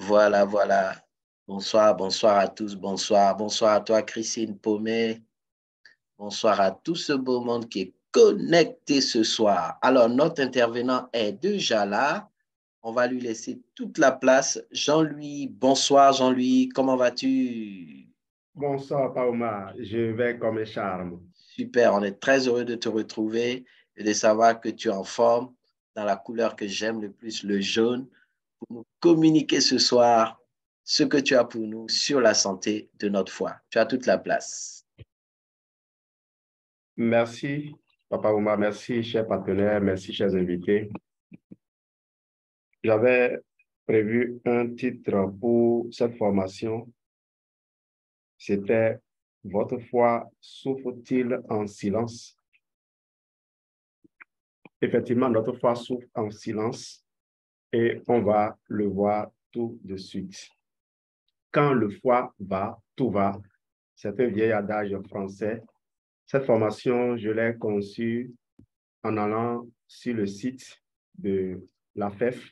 Voilà, voilà. Bonsoir, bonsoir à tous, bonsoir. Bonsoir à toi, Christine Paumet. Bonsoir à tout ce beau monde qui est connecté ce soir. Alors, notre intervenant est déjà là. On va lui laisser toute la place. Jean-Louis, bonsoir, Jean-Louis. Comment vas-tu? Bonsoir, Paoma. Je vais comme un charme. Super, on est très heureux de te retrouver et de savoir que tu es en forme dans la couleur que j'aime le plus, le jaune, pour nous communiquer ce soir ce que tu as pour nous sur la santé de notre foie. Tu as toute la place. Merci, Papa Ouma. Merci, chers partenaires. Merci, chers invités. J'avais prévu un titre pour cette formation. C'était Votre foi souffre-t-il en silence? Effectivement, notre foi souffre en silence et on va le voir tout de suite. Quand le foie va, tout va. C'est un vieil adage français. Cette formation, je l'ai conçue en allant sur le site de l'AFEF,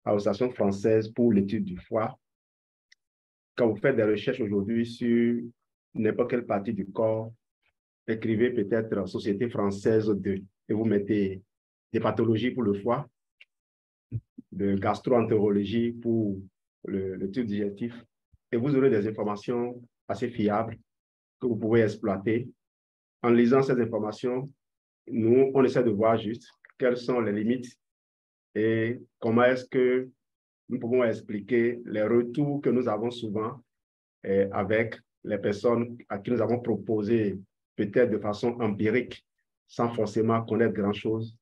Association française pour l'étude du foie. Quand vous faites des recherches aujourd'hui sur n'importe quelle partie du corps, écrivez peut-être Société française de, et vous mettez des pathologies pour le foie, de gastro-entérologie pour le tube digestif, et vous aurez des informations assez fiables que vous pouvez exploiter. En lisant ces informations, nous, on essaie de voir juste quelles sont les limites et comment est-ce que nous pouvons expliquer les retours que nous avons souvent avec les personnes à qui nous avons proposé, peut-être de façon empirique, sans forcément connaître grand-chose,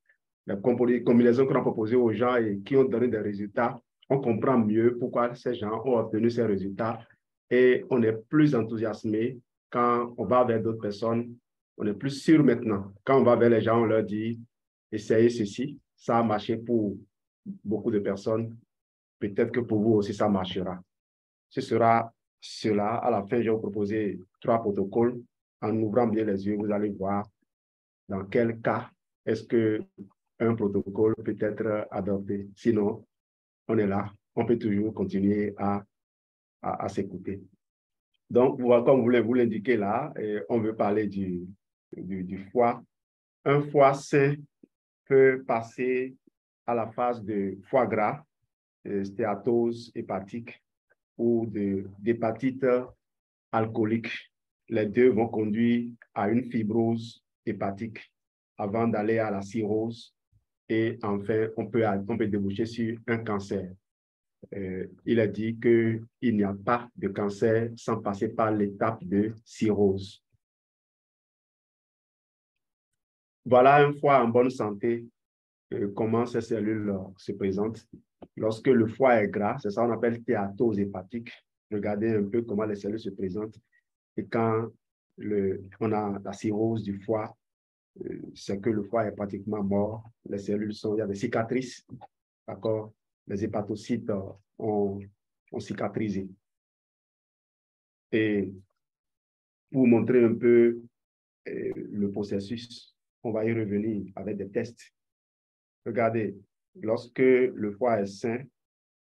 les combinaisons qu'on a proposées aux gens et qui ont donné des résultats. On comprend mieux pourquoi ces gens ont obtenu ces résultats et on est plus enthousiasmé quand on va vers d'autres personnes. On est plus sûr maintenant. Quand on va vers les gens, on leur dit, essayez ceci, ça a marché pour beaucoup de personnes. Peut-être que pour vous aussi, ça marchera. Ce sera cela. À la fin, je vais vous proposer 3 protocoles. En ouvrant bien les yeux, vous allez voir dans quel cas est-ce qu'un protocole peut être adopté. Sinon, on est là. On peut toujours continuer à s'écouter. Donc, comme vous l'indiquez là, on veut parler du foie. Un foie sain peut passer à la phase de foie gras, stéatose hépatique ou d'hépatite alcoolique. Les deux vont conduire à une fibrose hépatique avant d'aller à la cirrhose et enfin, on peut déboucher sur un cancer. Il a dit qu'il n'y a pas de cancer sans passer par l'étape de cirrhose. Voilà un foie en bonne santé, comment ces cellules se présentent. Lorsque le foie est gras, c'est ça qu'on appelle stéatose hépatique. Regardez un peu comment les cellules se présentent. Et quand on a la cirrhose du foie, c'est que le foie est pratiquement mort. Les cellules sont, il y a des cicatrices, d'accord? Les hépatocytes ont cicatrisé. Et pour vous montrer un peu le processus, on va y revenir avec des tests. Regardez, lorsque le foie est sain,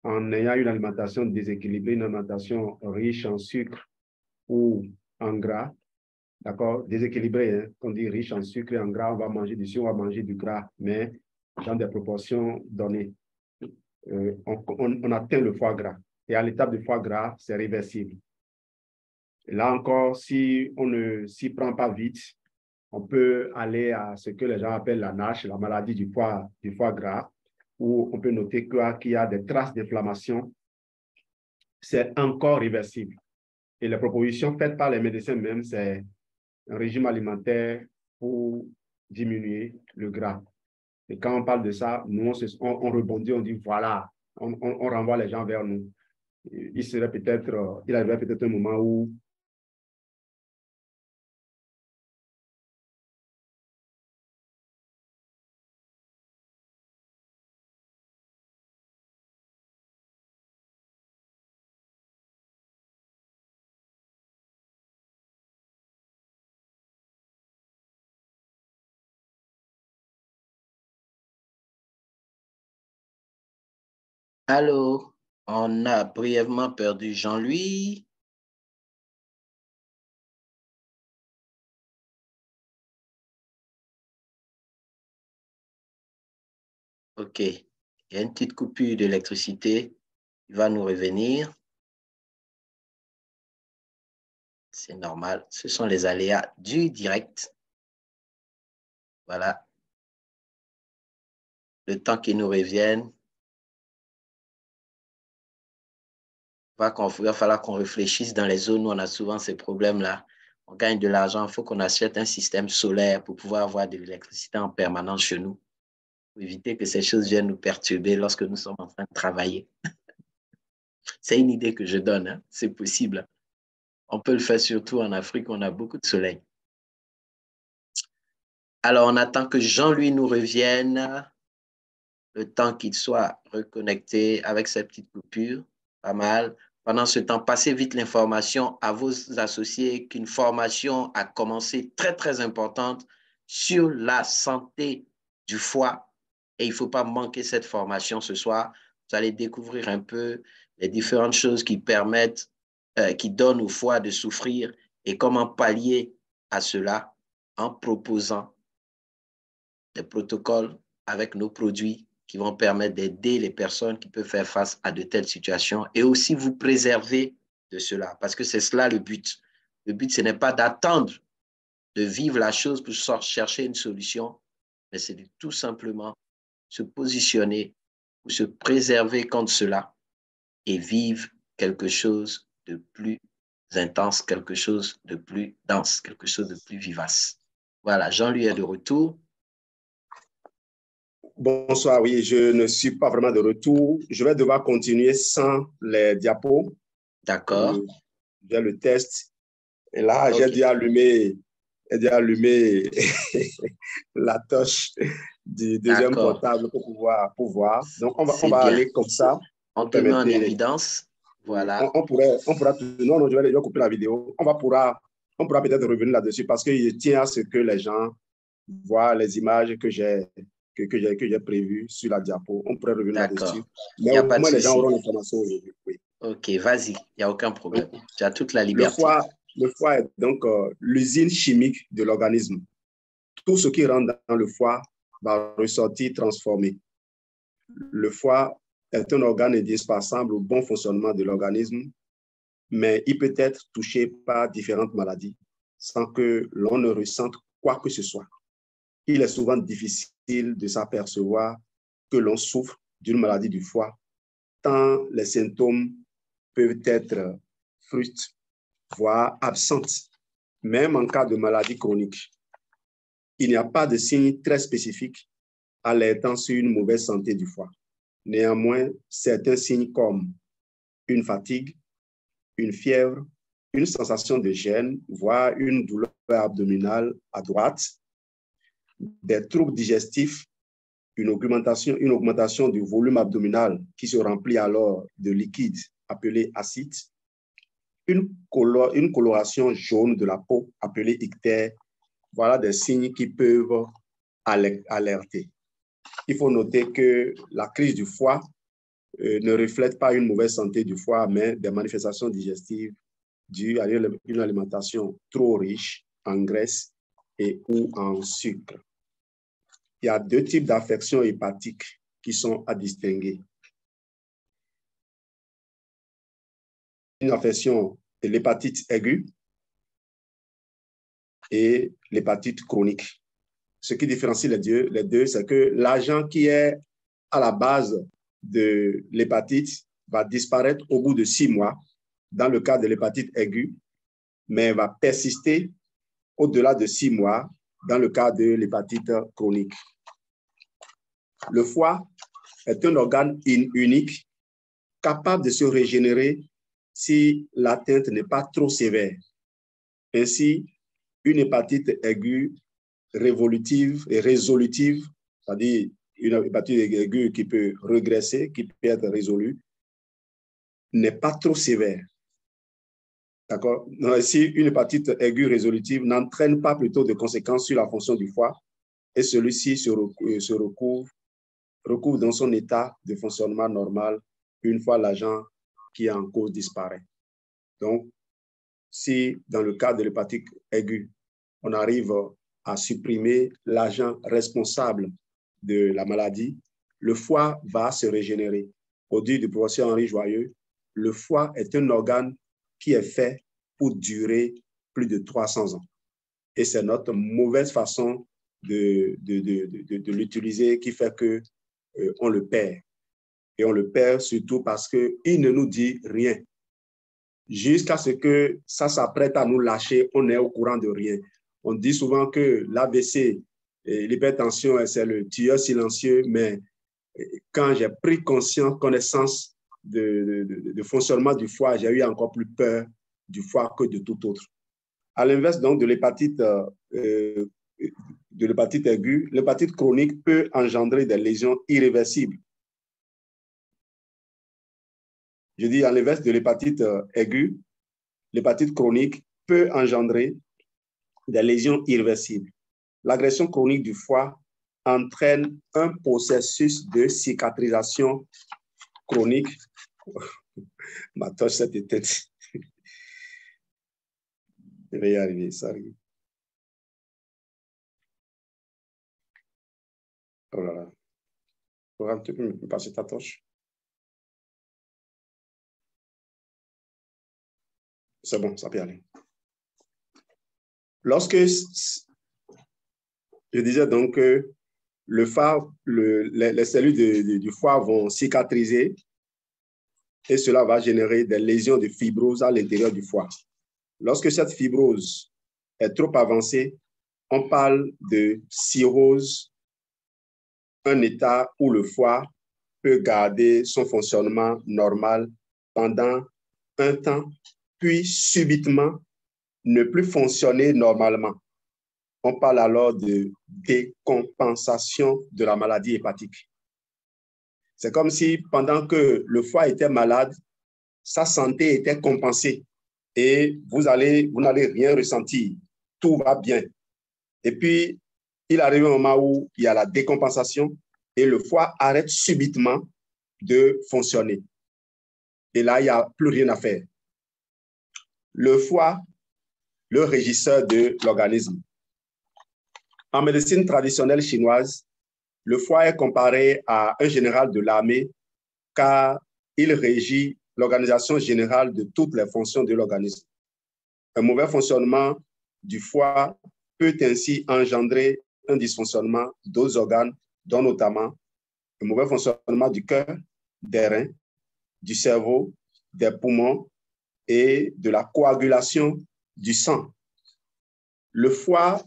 en ayant une alimentation déséquilibrée, une alimentation riche en sucre ou en gras, d'accord, déséquilibré, hein? On dit riche en sucre et en gras, on va manger du sucre, on va manger du gras, mais dans des proportions données. On atteint le foie gras. Et à l'étape du foie gras, c'est réversible. Et là encore, si on ne s'y prend pas vite, on peut aller à ce que les gens appellent la NASH, la maladie du foie gras, où on peut noter qu'il y a des traces d'inflammation. C'est encore réversible. Et les propositions faites par les médecins même, c'est un régime alimentaire pour diminuer le gras. Et quand on parle de ça, nous, on rebondit, on dit voilà, on renvoie les gens vers nous. Il arriverait peut-être un moment où Allô? On a brièvement perdu Jean-Louis. OK. Il y a une petite coupure d'électricité. Il va nous revenir. C'est normal. Ce sont les aléas du direct. Voilà. Le temps qu'ils nous reviennent, il va falloir qu'on réfléchisse dans les zones où on a souvent ces problèmes-là. On gagne de l'argent, il faut qu'on achète un système solaire pour pouvoir avoir de l'électricité en permanence chez nous, pour éviter que ces choses viennent nous perturber lorsque nous sommes en train de travailler. C'est une idée que je donne, hein. C'est possible. On peut le faire surtout en Afrique, où on a beaucoup de soleil. Alors, on attend que Jean-Louis nous revienne, le temps qu'il soit reconnecté avec cette petite coupure. Pas mal. Pendant ce temps, passez vite l'information à vos associés qu'une formation a commencé très, très importante sur la santé du foie. Et il ne faut pas manquer cette formation ce soir. Vous allez découvrir un peu les différentes choses qui permettent, qui donnent au foie de souffrir et comment pallier à cela en proposant des protocoles avec nos produits qui vont permettre d'aider les personnes qui peuvent faire face à de telles situations et aussi vous préserver de cela, parce que c'est cela le but. Le but, ce n'est pas d'attendre de vivre la chose pour chercher une solution, mais c'est de tout simplement se positionner pour se préserver contre cela et vivre quelque chose de plus intense, quelque chose de plus dense, quelque chose de plus vivace. Voilà, Jean-Louis est de retour. Bonsoir, oui, je ne suis pas vraiment de retour. Je vais devoir continuer sans les diapos. D'accord. J'ai le test. Et là, j'ai dû allumer la touche du deuxième portable pour voir. Donc, on va aller comme ça. On te met en évidence. Voilà. On pourra, non, je vais couper la vidéo. On pourra peut-être revenir là-dessus parce que je tiens à ce que les gens voient les images que j'ai prévues sur la diapo. On pourrait revenir là-dessus. Mais au moins, les gens auront l'information aujourd'hui. Oui. OK, vas-y. Il n'y a aucun problème. Tu as toute la liberté. Le foie est donc l'usine chimique de l'organisme. Tout ce qui rentre dans le foie va ressortir transformé. Le foie est un organe indispensable au bon fonctionnement de l'organisme, mais il peut être touché par différentes maladies sans que l'on ne ressente quoi que ce soit. Il est souvent difficile de s'apercevoir que l'on souffre d'une maladie du foie, tant les symptômes peuvent être frustres, voire absentes, même en cas de maladie chronique. Il n'y a pas de signe très spécifique alertant sur une mauvaise santé du foie. Néanmoins, certains signes comme une fatigue, une fièvre, une sensation de gêne, voire une douleur abdominale à droite, des troubles digestifs, une augmentation du volume abdominal qui se remplit alors de liquide appelé acide, une coloration jaune de la peau appelée ictère. Voilà des signes qui peuvent alerter. Il faut noter que la crise du foie ne reflète pas une mauvaise santé du foie, mais des manifestations digestives dues à une alimentation trop riche en graisse et ou en sucre. Il y a deux types d'affections hépatiques qui sont à distinguer. Une affection de l'hépatite aiguë et l'hépatite chronique. Ce qui différencie les deux, c'est que l'agent qui est à la base de l'hépatite va disparaître au bout de 6 mois dans le cas de l'hépatite aiguë, mais va persister au-delà de 6 mois dans le cas de l'hépatite chronique. Le foie est un organe unique capable de se régénérer si l'atteinte n'est pas trop sévère. Ainsi, une hépatite aiguë révolutive et résolutive, c'est-à-dire une hépatite aiguë qui peut régresser, qui peut être résolue, n'est pas trop sévère. D'accord? Si une hépatite aiguë résolutive n'entraîne pas plutôt de conséquences sur la fonction du foie et celui-ci se recouvre dans son état de fonctionnement normal une fois l'agent qui est en cause disparaît. Donc, si dans le cas de l'hépatite aiguë, on arrive à supprimer l'agent responsable de la maladie, le foie va se régénérer. Au dit du professeur Henri Joyeux, le foie est un organe qui est fait pour durer plus de 300 ans. Et c'est notre mauvaise façon de l'utiliser qui fait qu'on le perd. Et on le perd surtout parce qu'il ne nous dit rien. Jusqu'à ce que ça s'apprête à nous lâcher, on est au courant de rien. On dit souvent que l'AVC et l'hypertension, c'est le tueur silencieux, mais quand j'ai pris connaissance de fonctionnement du foie, j'ai eu encore plus peur du foie que de tout autre. À l'inverse donc de l'hépatite aiguë, l'hépatite chronique peut engendrer des lésions irréversibles. Je dis à l'inverse de l'hépatite aiguë, l'hépatite chronique peut engendrer des lésions irréversibles. L'agression chronique du foie entraîne un processus de cicatrisation chronique. Ma torche s'est éteinte. Je vais y arriver, ça arrive. Oh là là. Tu peux me passer ta torche? C'est bon, ça peut aller. Lorsque je disais donc que les cellules du foie vont cicatriser et cela va générer des lésions de fibrose à l'intérieur du foie. Lorsque cette fibrose est trop avancée, on parle de cirrhose, un état où le foie peut garder son fonctionnement normal pendant un temps, puis subitement ne plus fonctionner normalement. On parle alors de décompensation de la maladie hépatique. C'est comme si pendant que le foie était malade, sa santé était compensée et vous n'allez rien ressentir. Tout va bien. Et puis, il arrive un moment où il y a la décompensation et le foie arrête subitement de fonctionner. Et là, il n'y a plus rien à faire. Le foie, le régisseur de l'organisme. En médecine traditionnelle chinoise, le foie est comparé à un général de l'armée car il régit l'organisation générale de toutes les fonctions de l'organisme. Un mauvais fonctionnement du foie peut ainsi engendrer un dysfonctionnement d'autres organes, dont notamment un mauvais fonctionnement du cœur, des reins, du cerveau, des poumons et de la coagulation du sang. Le foie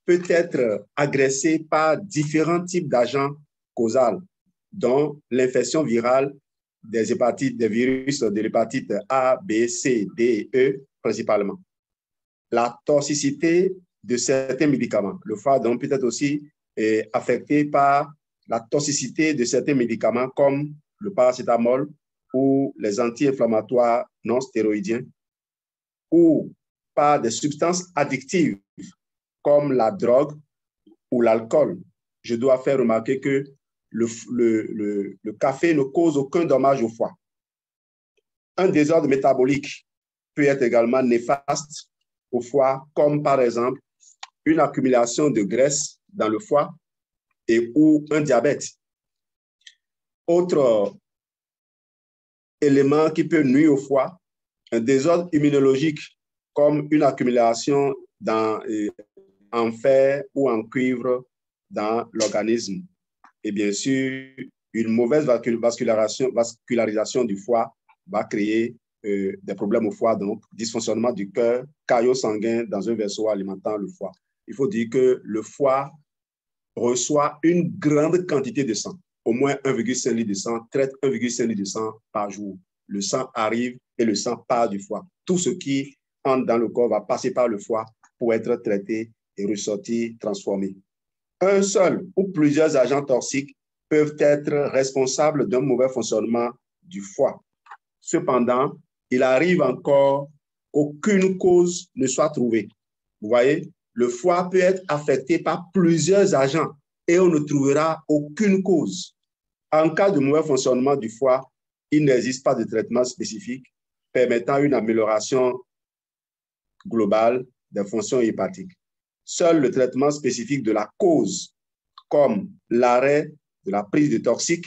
peut être agressé par différents types d'agents causaux, dont l'infection virale des hépatites, des virus de l'hépatite A, B, C, D, E principalement. La toxicité de certains médicaments. Le foie donc peut être aussi affecté par la toxicité de certains médicaments comme le paracétamol ou les anti-inflammatoires non stéroïdiens ou par des substances addictives comme la drogue ou l'alcool. Je dois faire remarquer que le café ne cause aucun dommage au foie. Un désordre métabolique peut être également néfaste au foie, comme par exemple une accumulation de graisse dans le foie ou un diabète. Autre élément qui peut nuire au foie, un désordre immunologique comme une accumulation en fer ou en cuivre dans l'organisme. Et bien sûr, une mauvaise vascularisation du foie va créer des problèmes au foie, donc dysfonctionnement du cœur, caillot sanguin dans un vaisseau alimentant le foie. Il faut dire que le foie reçoit une grande quantité de sang, au moins 1,5 litre de sang, traite 1,5 litre de sang par jour. Le sang arrive et le sang part du foie. Tout ce qui entre dans le corps va passer par le foie pour être traité et ressortir transformé. Un seul ou plusieurs agents toxiques peuvent être responsables d'un mauvais fonctionnement du foie. Cependant, il arrive encore qu'aucune cause ne soit trouvée. Vous voyez, le foie peut être affecté par plusieurs agents et on ne trouvera aucune cause. En cas de mauvais fonctionnement du foie, il n'existe pas de traitement spécifique permettant une amélioration globale des fonctions hépatiques. Seul le traitement spécifique de la cause, comme l'arrêt de la prise de toxiques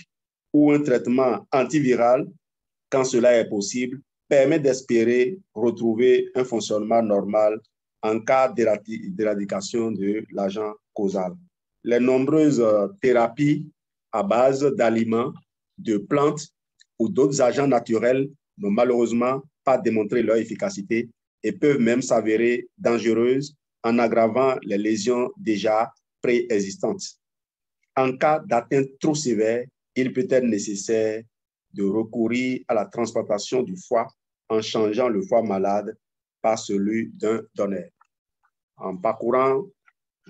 ou un traitement antiviral, quand cela est possible, permet d'espérer retrouver un fonctionnement normal en cas d'éradication de l'agent causal. Les nombreuses thérapies à base d'aliments, de plantes ou d'autres agents naturels n'ont malheureusement pas démontré leur efficacité et peuvent même s'avérer dangereuses en aggravant les lésions déjà préexistantes. En cas d'atteinte trop sévère, il peut être nécessaire de recourir à la transplantation du foie en changeant le foie malade par celui d'un donneur. En parcourant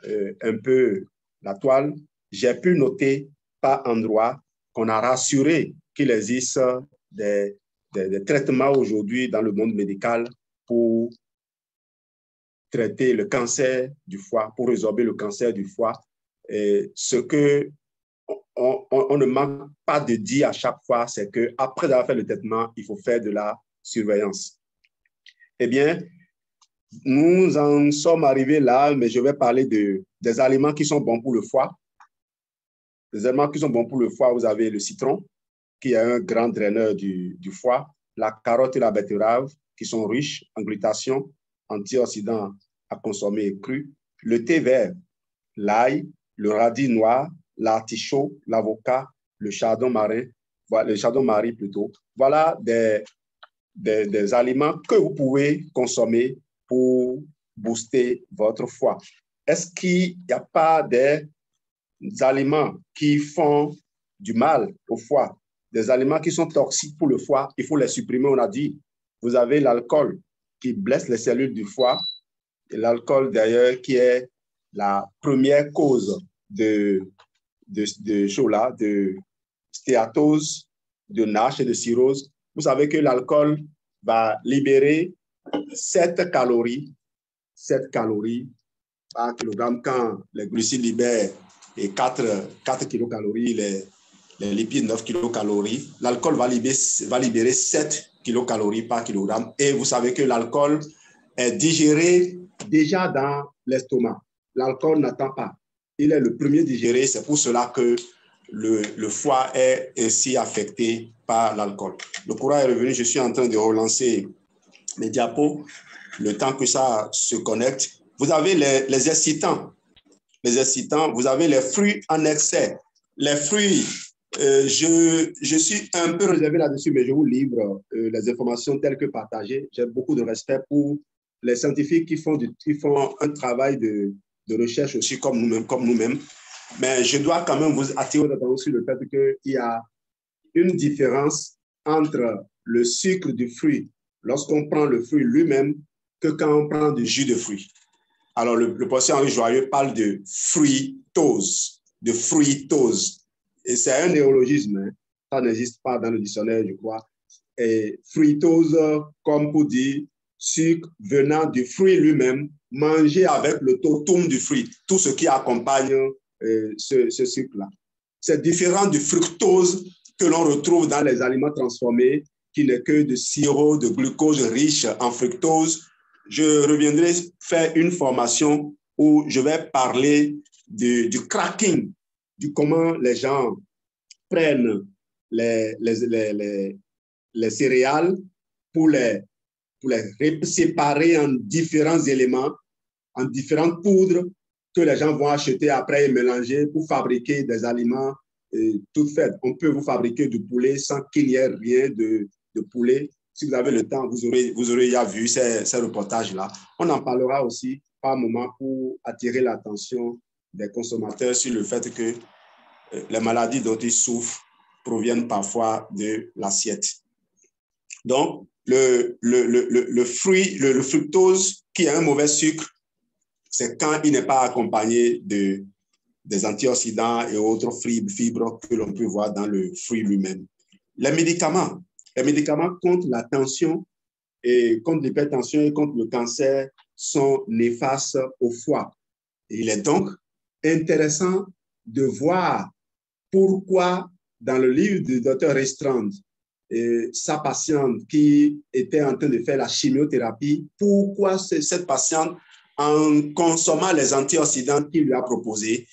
un peu la toile, j'ai pu noter par endroits qu'on a rassuré qu'il existe des traitements aujourd'hui dans le monde médical pour traiter le cancer du foie, pour résorber le cancer du foie. Et ce que on ne manque pas de dire à chaque fois, c'est qu'après avoir fait le traitement, il faut faire de la surveillance. Eh bien, nous en sommes arrivés là, mais je vais parler des aliments qui sont bons pour le foie. Les aliments qui sont bons pour le foie, vous avez le citron, qui est un grand draineur du foie, la carotte et la betterave, qui sont riches en glutathion, antioxydants à consommer cru, le thé vert, l'ail, le radis noir, l'artichaut, l'avocat, le chardon-marie plutôt. Voilà des aliments que vous pouvez consommer pour booster votre foie. Est-ce qu'il n'y a pas des aliments qui font du mal au foie, des aliments qui sont toxiques pour le foie? Il faut les supprimer, on a dit. Vous avez l'alcool qui blesse les cellules du foie, et l'alcool d'ailleurs qui est la première cause de stéatose, de NASH et de cirrhose. Vous savez que l'alcool va libérer 7 calories par kilogramme quand les glucides libèrent et 4 kilocalories, les lipides 9 kilocalories. L'alcool va libérer 7 kilocalories par kilogramme. Et vous savez que l'alcool est digéré déjà dans l'estomac. L'alcool n'attend pas. Il est le premier digéré. C'est pour cela que le foie est ainsi affecté par l'alcool. Le courant est revenu. Je suis en train de relancer mes diapos. Le temps que ça se connecte. Vous avez les excitants. Les excitants, vous avez les fruits en excès. Les fruits, je suis un peu réservé là-dessus, mais je vous livre les informations telles que partagées. J'ai beaucoup de respect pour les scientifiques qui font un travail de recherche aussi comme nous-mêmes. Mais je dois quand même vous attirer l'attention sur le fait qu'il y a une différence entre le sucre du fruit lorsqu'on prend le fruit lui-même que quand on prend du jus de fruit. Alors, le professeur Henri Joyeux parle de fruitose, Et c'est un néologisme, hein. Ça n'existe pas dans le dictionnaire, je crois. Et fruitose, comme pour dire sucre venant du fruit lui-même, mangé avec le totum du fruit, tout ce qui accompagne ce sucre-là. C'est différent du fructose que l'on retrouve dans les aliments transformés, qui n'est que de sirop de glucose riche en fructose. Je reviendrai faire une formation où je vais parler du cracking, du comment les gens prennent les céréales pour les séparer en différents éléments, en différentes poudres que les gens vont acheter après et mélanger pour fabriquer des aliments toutes faites. On peut vous fabriquer du poulet sans qu'il n'y ait rien de poulet. Si vous avez le temps, vous aurez déjà vu ces reportages-là. On en parlera aussi par moment pour attirer l'attention des consommateurs sur le fait que les maladies dont ils souffrent proviennent parfois de l'assiette. Donc, le fructose, qui a un mauvais sucre, c'est quand il n'est pas accompagné des antioxydants et autres fibres que l'on peut voir dans le fruit lui-même. Les médicaments contre la tension et contre l'hypertension et contre le cancer sont néfastes au foie. Il est donc intéressant de voir pourquoi dans le livre du Dr. Restrand, sa patiente qui était en train de faire la chimiothérapie, pourquoi cette patiente, en consommant les antioxydants qu'il lui a proposés,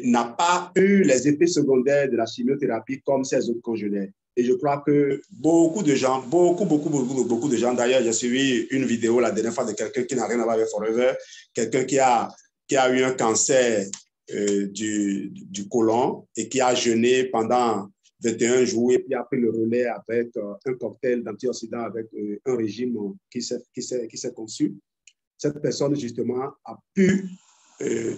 n'a pas eu les effets secondaires de la chimiothérapie comme ses autres congénères. Et je crois que beaucoup de gens, beaucoup de gens, d'ailleurs, j'ai suivi une vidéo la dernière fois de quelqu'un qui n'a rien à voir avec Forever, quelqu'un qui a eu un cancer du côlon et qui a jeûné pendant 21 jours et puis a pris le relais avec un cocktail d'antioxydants avec un régime qui s'est conçu. Cette personne, justement, a pu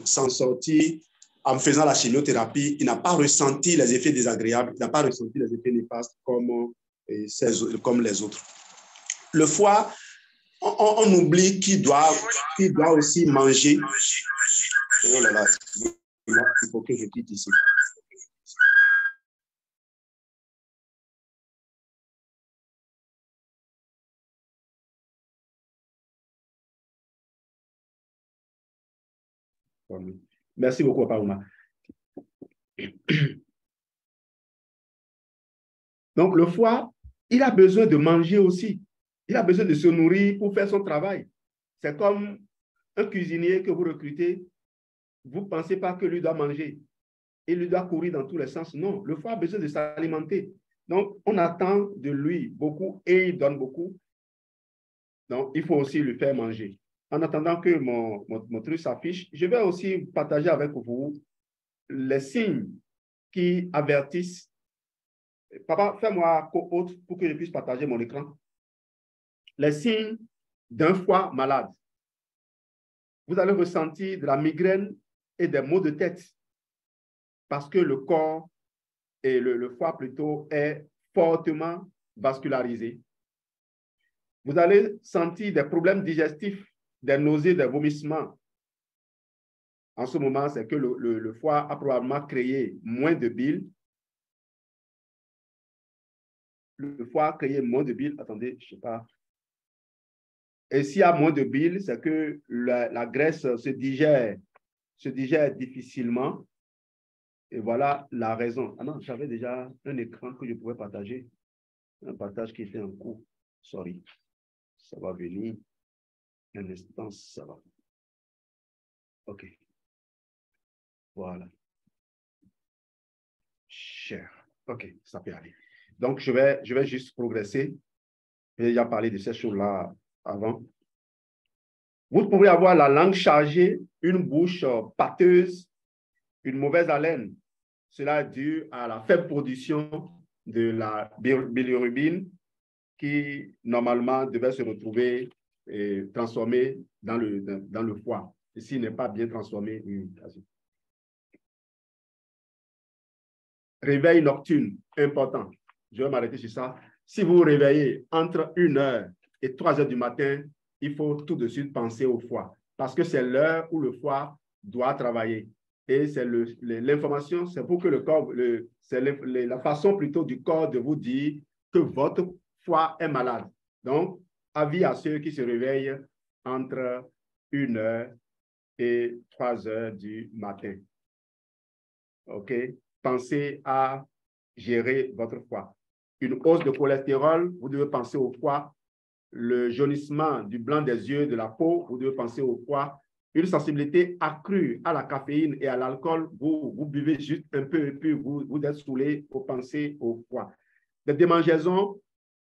s'en sortir en faisant la chimiothérapie. Il n'a pas ressenti les effets désagréables, il n'a pas ressenti les effets néfastes comme les autres. Le foie, on oublie qu'il doit aussi manger. Oh là là, il faut que je quitte ici. Merci beaucoup, Paouma. Donc, le foie, il a besoin de manger aussi. Il a besoin de se nourrir pour faire son travail. C'est comme un cuisinier que vous recrutez. Vous ne pensez pas que lui doit manger. Il lui doit courir dans tous les sens. Non, le foie a besoin de s'alimenter. Donc, on attend de lui beaucoup et il donne beaucoup. Donc, il faut aussi lui faire manger. En attendant que mon truc s'affiche, je vais aussi partager avec vous les signes qui avertissent. Papa, fais-moi co-hôte pour que je puisse partager mon écran. Les signes d'un foie malade. Vous allez ressentir de la migraine et des maux de tête parce que le corps et le foie plutôt est fortement vascularisé. Vous allez sentir des problèmes digestifs, des nausées, des vomissements. En ce moment, c'est que le foie a probablement créé moins de bile. Le foie a créé moins de bile. Attendez, je ne sais pas. Et s'il y a moins de bile, c'est que la graisse se digère difficilement. Et voilà la raison. Ah non, j'avais déjà un écran que je pouvais partager. Un partage qui était en cours. Sorry. Ça va venir. Un instant, ça va. OK. Voilà. Cher. OK, ça peut aller. Donc, je vais juste progresser. J'ai déjà parlé de ces choses-là avant. Vous pouvez avoir la langue chargée, une bouche pâteuse, une mauvaise haleine. Cela est dû à la faible production de la bilirubine qui, normalement, devait se retrouver transformée dans le foie. Et s'il n'est pas bien transformé, réveil nocturne, important. Je vais m'arrêter sur ça. Si vous vous réveillez entre 1h et 3h du matin, il faut tout de suite penser au foie parce que c'est l'heure où le foie doit travailler. Et c'est l'information, c'est pour que le corps, c'est la façon plutôt du corps de vous dire que votre foie est malade. Donc, avis à ceux qui se réveillent entre 1h et 3h du matin. OK? Pensez à gérer votre foie. Une hausse de cholestérol, vous devez penser au foie. Le jaunissement du blanc des yeux, de la peau, vous devez penser au foie. Une sensibilité accrue à la caféine et à l'alcool, vous buvez juste un peu et puis vous êtes saoulé, vous pensez au foie. Des démangeaisons,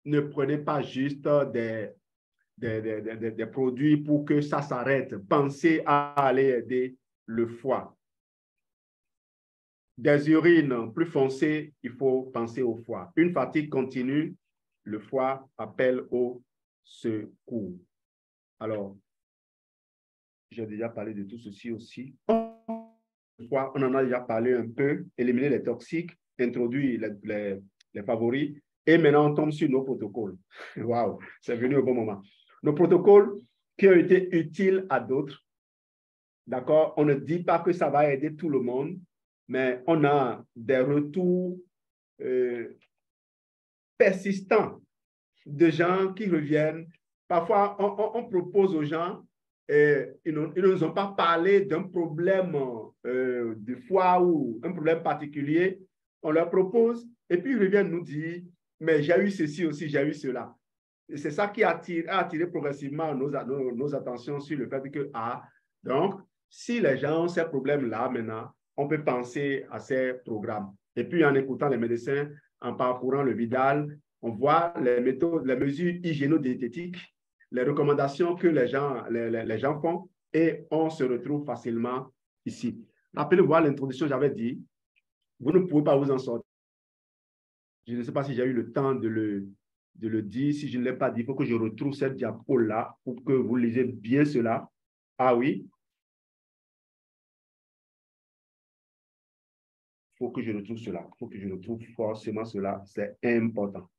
ne prenez pas juste des produits pour que ça s'arrête. Pensez à aller aider le foie. Des urines plus foncées, il faut penser au foie. Une fatigue continue, le foie appelle au secours. Alors, j'ai déjà parlé de tout ceci aussi. Le foie, on en a déjà parlé un peu. Éliminer les toxiques, introduire les favoris. Et maintenant, on tombe sur nos protocoles. Waouh, c'est venu au bon moment. Nos protocoles qui ont été utiles à d'autres. D'accord? On ne dit pas que ça va aider tout le monde, mais on a des retours persistants de gens qui reviennent. Parfois, on propose aux gens, ils ne nous ont pas parlé d'un problème de foie ou un problème particulier. On leur propose et puis ils reviennent nous dire, mais j'ai eu ceci aussi, j'ai eu cela. C'est ça qui a attiré progressivement nos attentions sur le fait que, donc, si les gens ont ces problèmes-là maintenant, on peut penser à ces programmes. Et puis, en écoutant les médecins, en parcourant le Vidal, on voit les méthodes, les mesures hygiéno-diététiques, les recommandations que les gens font, et on se retrouve facilement ici. Rappelez-vous l'introduction, j'avais dit, vous ne pouvez pas vous en sortir. Je ne sais pas si j'ai eu le temps de le dire. Si je ne l'ai pas dit, il faut que je retrouve cette diapo-là pour que vous lisiez bien cela. Ah oui. Il faut que je retrouve cela. Il faut que je retrouve forcément cela. C'est important.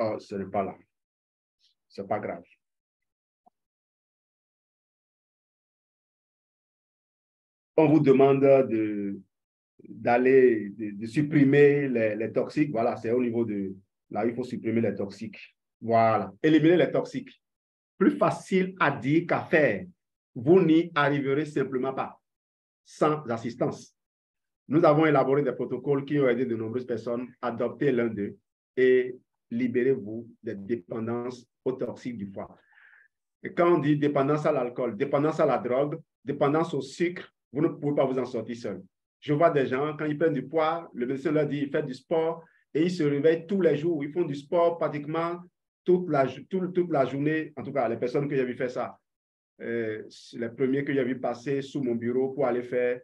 Oh, ce n'est pas là. Ce n'est pas grave. On vous demande de supprimer les toxiques. Voilà, c'est au niveau de... Là, il faut supprimer les toxiques. Voilà, éliminer les toxiques. Plus facile à dire qu'à faire. Vous n'y arriverez simplement pas, sans assistance. Nous avons élaboré des protocoles qui ont aidé de nombreuses personnes à adopter l'un d'eux et libérez-vous des dépendances aux toxiques du foie. Et quand on dit dépendance à l'alcool, dépendance à la drogue, dépendance au sucre, vous ne pouvez pas vous en sortir seul. Je vois des gens, quand ils prennent du poids, le médecin leur dit, ils font du sport et ils se réveillent tous les jours. Ils font du sport pratiquement toute la journée. En tout cas, les personnes que j'ai vu faire ça, les premiers que j'ai vu passer sous mon bureau pour aller faire,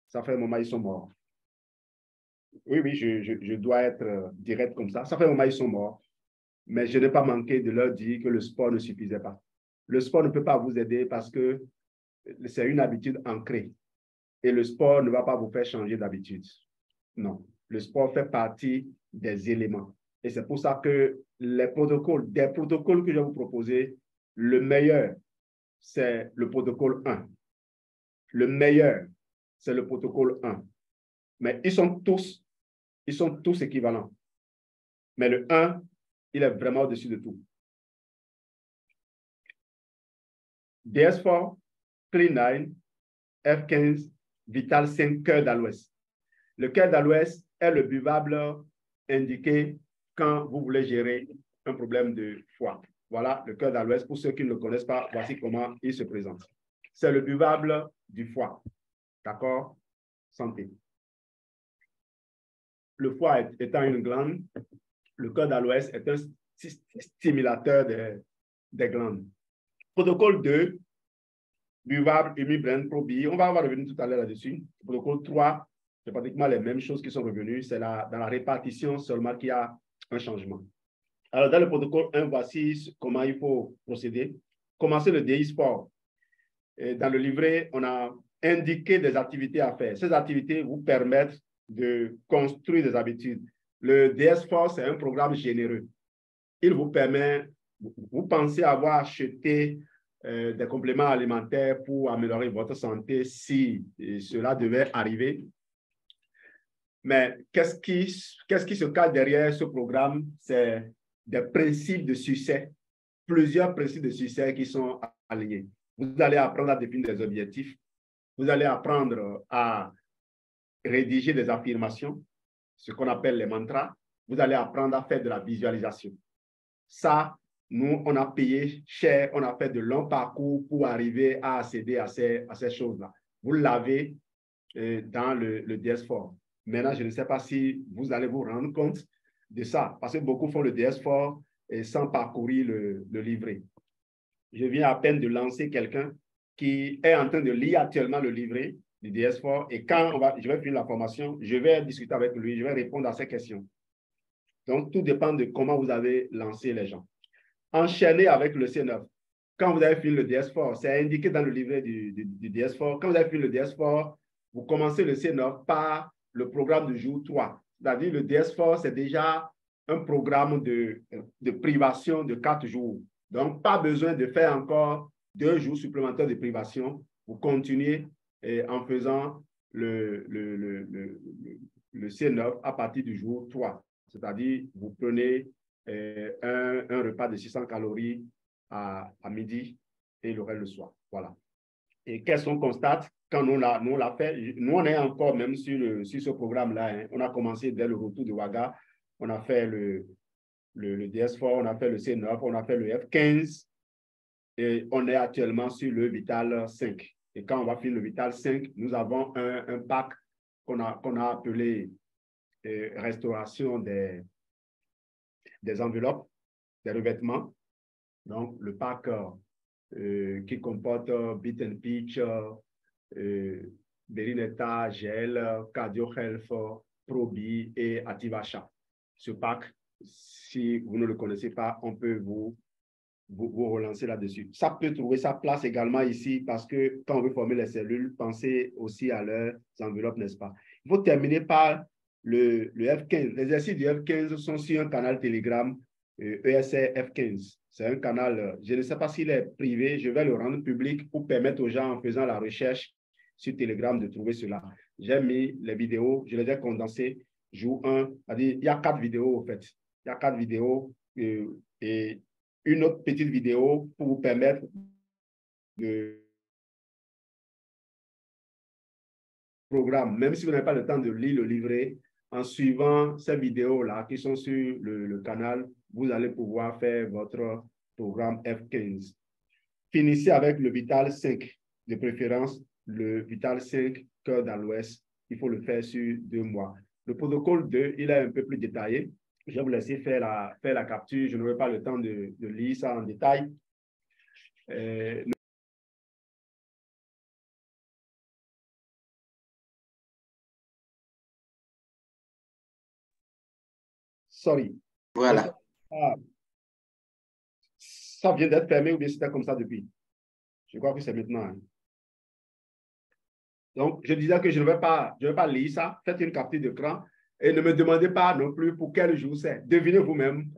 ça fait un moment, ils sont morts. Oui, oui, je dois être direct comme ça. Ça fait un moment, ils sont morts. Mais je n'ai pas manqué de leur dire que le sport ne suffisait pas. Le sport ne peut pas vous aider parce que c'est une habitude ancrée. Et le sport ne va pas vous faire changer d'habitude. Non, le sport fait partie des éléments. Et c'est pour ça que des protocoles que je vais vous proposer, le meilleur, c'est le protocole 1. Le meilleur, c'est le protocole 1. Mais ils sont tous équivalents. Mais le 1, il est vraiment au-dessus de tout. DS4, Clean 9, F15, Vital 5, cœur d'aloès. Le cœur d'aloès est le buvable indiqué quand vous voulez gérer un problème de foie. Voilà le cœur d'aloès. Pour ceux qui ne le connaissent pas, voici comment il se présente. C'est le buvable du foie. D'accord? Santé. Le foie étant une glande, le cœur d'aloès est un stimulateur des glandes. Protocole 2, buvable, Humiblend, Probi. On va revenir tout à l'heure là-dessus. Protocole 3, c'est pratiquement les mêmes choses qui sont revenues. C'est dans la répartition seulement qu'il y a un changement. Alors, dans le protocole 1, voici comment il faut procéder. Commencer le DI Sport. Et dans le livret, on a indiqué des activités à faire. Ces activités vous permettent de construire des habitudes. Le DS Force, c'est un programme généreux. Il vous permet, vous pensez avoir acheté des compléments alimentaires pour améliorer votre santé si cela devait arriver. Mais qu'est-ce qui se cache derrière ce programme? C'est des principes de succès, plusieurs principes de succès qui sont alignés. Vous allez apprendre à définir des objectifs. Vous allez apprendre à rédiger des affirmations, ce qu'on appelle les mantras. Vous allez apprendre à faire de la visualisation. Ça, nous, on a payé cher, on a fait de longs parcours pour arriver à accéder à ces choses-là. Vous l'avez dans le DS4. Maintenant, je ne sais pas si vous allez vous rendre compte de ça, parce que beaucoup font le DS4 sans parcourir le livret. Je viens à peine de lancer quelqu'un qui est en train de lire actuellement le livret du DS4 et quand je vais finir la formation, je vais discuter avec lui, je vais répondre à ses questions. Donc, tout dépend de comment vous avez lancé les gens. Enchaînez avec le C9. Quand vous avez fini le DS4, c'est indiqué dans le livret du DS4. Quand vous avez fini le DS4, vous commencez le C9 par le programme du jour 3. C'est-à-dire le DS4, c'est déjà un programme de privation de 4 jours. Donc, pas besoin de faire encore 2 jours supplémentaires de privation. Vous continuez en faisant le C9 à partir du jour 3. C'est-à-dire, vous prenez un repas de 600 calories à midi et le reste le soir. Voilà. Et qu'est-ce qu'on constate quand nous l'a fait? Nous, on est encore même sur ce programme-là. Hein. On a commencé dès le retour de Ouaga. On a fait le DS4, on a fait le C9, on a fait le F15. Et on est actuellement sur le Vital 5. Et quand on va finir le Vital 5, nous avons un pack qu'on a appelé restauration des enveloppes, des revêtements. Donc, le pack qui comporte Bit and Pitch, Berinetta, Gel, Cardio Health, Probi et Activachat. Ce pack, si vous ne le connaissez pas, on peut vous relancer là-dessus. Ça peut trouver sa place également ici parce que quand on veut former les cellules, pensez aussi à leurs enveloppes, n'est-ce pas? Il faut terminer par le F15. Les exercices du F15 sont sur un canal Telegram ESR F15. C'est un canal, je ne sais pas s'il est privé, je vais le rendre public pour permettre aux gens en faisant la recherche sur Telegram de trouver cela. J'ai mis les vidéos, je les ai condensées, jour 1, c'est-à-dire il y a 4 vidéos en fait. Il y a 4 vidéos et une autre petite vidéo pour vous permettre de programme, même si vous n'avez pas le temps de lire le livret, en suivant ces vidéos-là qui sont sur le canal, vous allez pouvoir faire votre programme F15. Finissez avec le Vital 5, de préférence le Vital 5 cœur dans l'Ouest. Il faut le faire sur 2 mois. Le protocole 2, il est un peu plus détaillé. Je vais vous laisser faire la capture. Je n'aurai pas le temps de lire ça en détail. Sorry. Voilà. Ça vient d'être fermé ou bien c'était comme ça depuis? Je crois que c'est maintenant. Hein. Donc, je disais que je ne vais pas lire ça. Faites une capture d'écran et ne me demandez pas non plus pour quel jour c'est. Devinez vous-même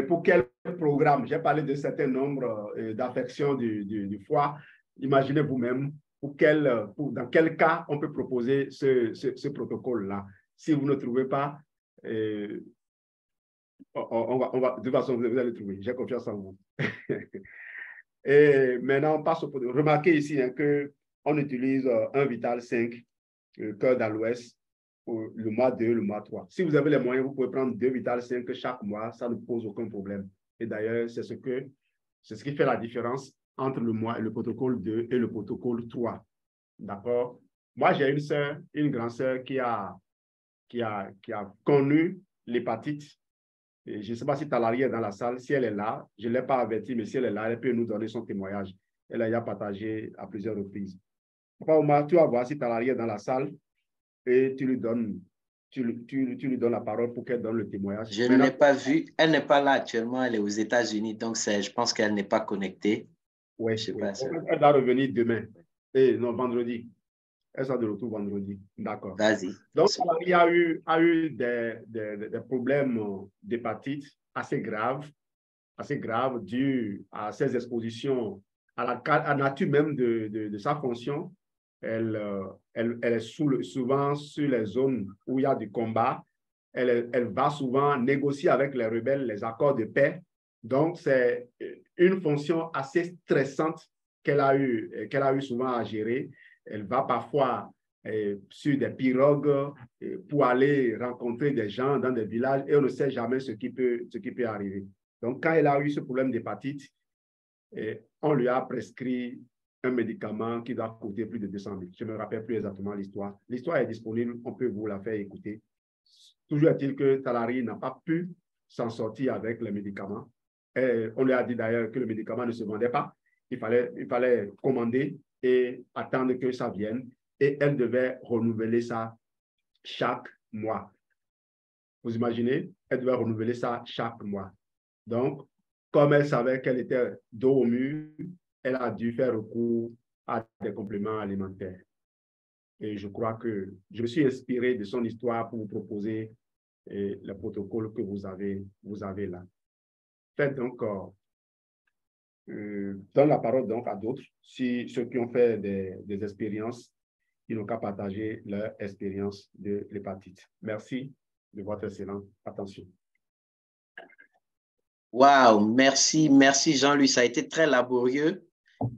pour quel programme. J'ai parlé de certain nombre d'affections du foie. Imaginez vous-même dans quel cas on peut proposer ce protocole-là. Si vous ne trouvez pas, de toute façon, vous allez le trouver. J'ai confiance en vous. Et maintenant, on passe au protocole. Remarquez ici hein, qu'on utilise un Vital 5, cœur dans l'Ouest, pour le mois 2, le mois 3. Si vous avez les moyens, vous pouvez prendre 2 Vital 5 chaque mois, ça ne pose aucun problème. Et d'ailleurs, c'est ce qui fait la différence entre le protocole 2 et le protocole 3. D'accord? Moi, j'ai une sœur, une grande sœur qui a connu l'hépatite. Et je ne sais pas si Talari est dans la salle. Si elle est là, je ne l'ai pas avertie, mais si elle est là, elle peut nous donner son témoignage. Elle a partagé à plusieurs reprises. Papa Omar, tu vas voir si Talari est dans la salle et tu lui donnes la parole pour qu'elle donne le témoignage. Je ne l'ai pas vue. Elle n'est pas là actuellement. Elle est aux États-Unis. Donc, je pense qu'elle n'est pas connectée. Oui, elle va revenir demain. Non, vendredi. Elle sera de retour vendredi. D'accord. Vas-y. Donc, il y a eu des problèmes d'hépatite assez graves dus à ces expositions, à la nature même de sa fonction. Elle est souvent sur les zones où il y a du combat. Elle va souvent négocier avec les rebelles les accords de paix. Donc, c'est une fonction assez stressante qu'elle a eu souvent à gérer. Elle va parfois sur des pirogues pour aller rencontrer des gens dans des villages et on ne sait jamais ce qui peut arriver. Donc, quand elle a eu ce problème d'hépatite, on lui a prescrit un médicament qui doit coûter plus de 200 000. Je ne me rappelle plus exactement l'histoire. L'histoire est disponible, on peut vous la faire écouter. Toujours est-il que Talari n'a pas pu s'en sortir avec les médicaments. On lui a dit d'ailleurs que le médicament ne se vendait pas. Il fallait commander et attendre que ça vienne. Et elle devait renouveler ça chaque mois. Vous imaginez? Elle devait renouveler ça chaque mois. Donc, comme elle savait qu'elle était dos au mur, elle a dû faire recours à des compléments alimentaires. Et je crois que je me suis inspiré de son histoire pour vous proposer le protocole que vous avez là. Faites donc, donne la parole donc à d'autres, si ceux qui ont fait des expériences, ils n'ont qu'à partager leur expérience de l'hépatite. Merci de votre excellente attention. Wow, merci Jean-Louis, ça a été très laborieux.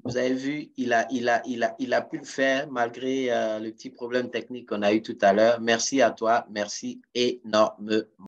Vous avez vu, il a pu le faire malgré le petit problème technique qu'on a eu tout à l'heure. Merci à toi. Merci énormément.